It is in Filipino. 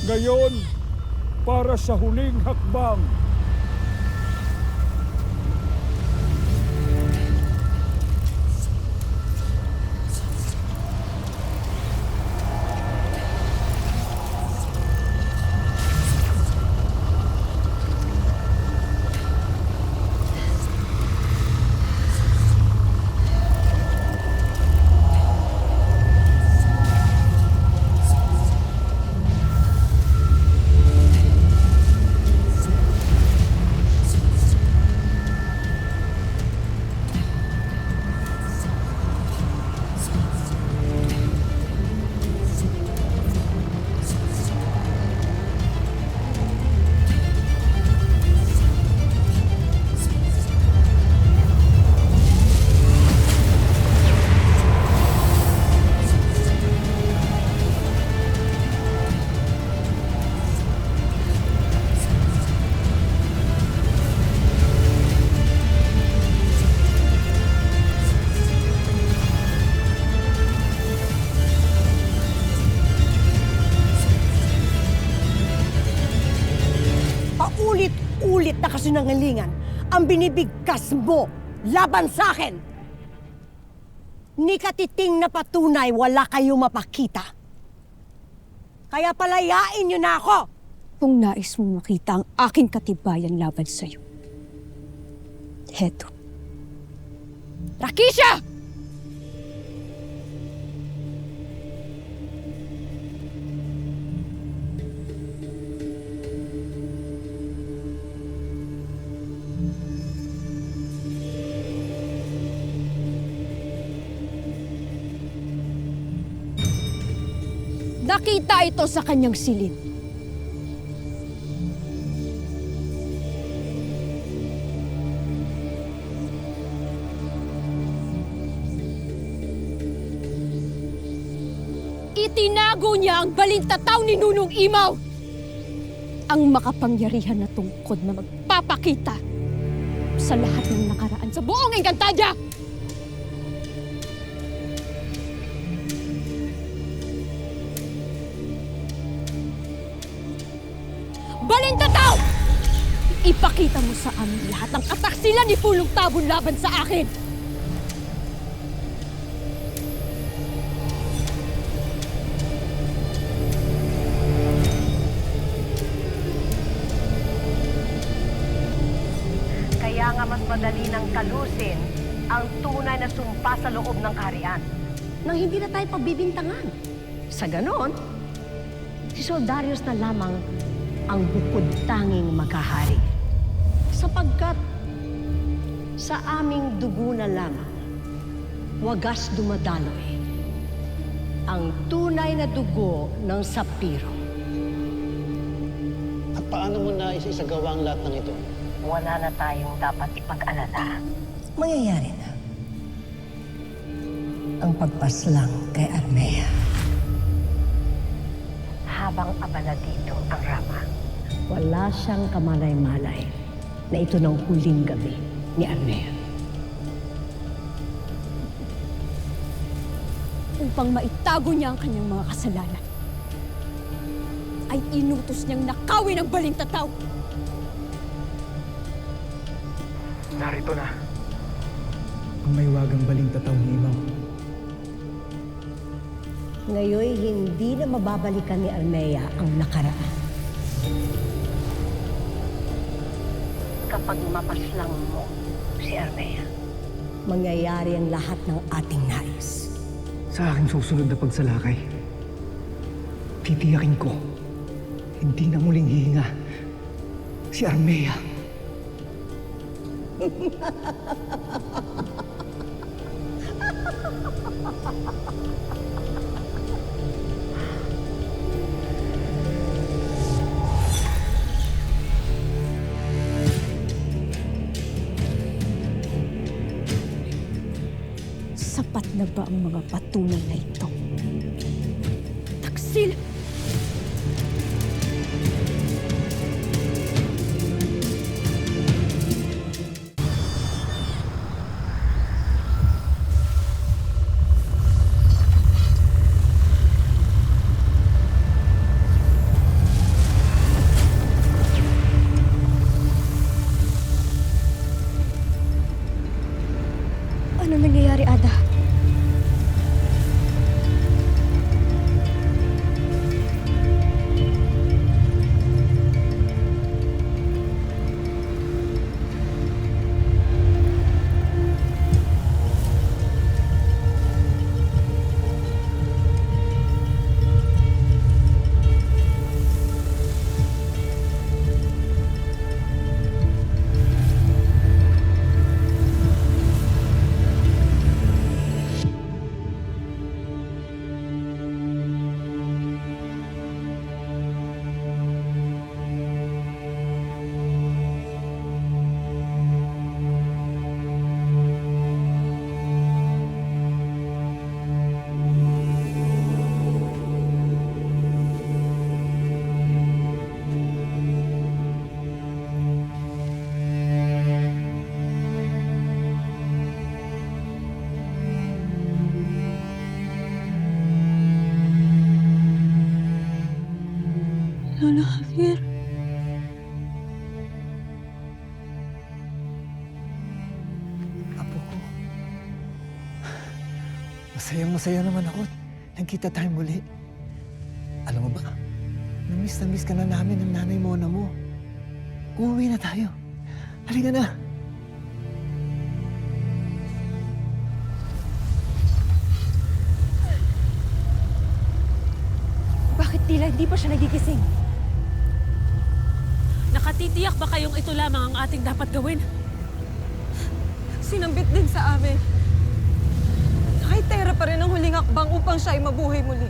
Ngayon, para sa huling hakbang. Paulit-ulit na kasinungalingan ang binibigkas mo laban sa akin. Ni katiting na patunay wala kayong mapakita. Kaya palayain niyo na ako. Kung nais mong makita ang aking katibayan laban sa'yo, heto. Rakisha! Nakita ito sa kanyang silid. Itinago niya ang balintataw ni Nunong Imaw! Ang makapangyarihan na tungkod na magpapakita sa lahat ng nakaraan sa buong Encantadia! Balintataw! Ipakita mo sa amin lahat ng kataksilan ni Pulong Tabon laban sa akin! Kaya nga mas madali nang kalusin ang tunay na sumpa sa loob ng kaharian nang hindi na tayo pagbibintangan. Sa ganon, si Soldarius na lamang ang bukod tanging maghahari. Sapagkat sa aming dugo na lamang, wagas dumadaloy ang tunay na dugo ng sapiro. At paano mo na isagawa ang lahat ng ito? Wala na tayong dapat ipag-alala. Mangyayari na ang pagpaslang kay Armea. Habang abala dito ang Rama, wala siyang kamalay-malay na ito ng huling gabi ni Armea. Upang maitago niya ang kanyang mga kasalanan, ay inutos niyang nakawin ang balintataw. Narito na ang may wagang balintataw ni Imaw. Ngayon, hindi na mababalikan ni Armea ang nakaraan. Kapag mapaslang mo si Armea, mangyayari ang lahat ng ating nais. Sa aking susunod na pagsalakay, titiyakin ko, hindi na muling hihinga si Armea. Sapat na ba ang mga patunay na ito? Taksil! Lolo Javier. Apo ko. Masaya naman ako. Nagkita tayo muli. Alam mo ba, na miss ka na namin ng nanay Mona mo. Uuwi na tayo. Halika na. Bakit tila hindi pa siya nagigising? Nakatitiyak ba kayong ito lamang ang ating dapat gawin? Sinambit din sa amin. Nakitera pa rin ang huling hakbang upang siya ay mabuhay muli.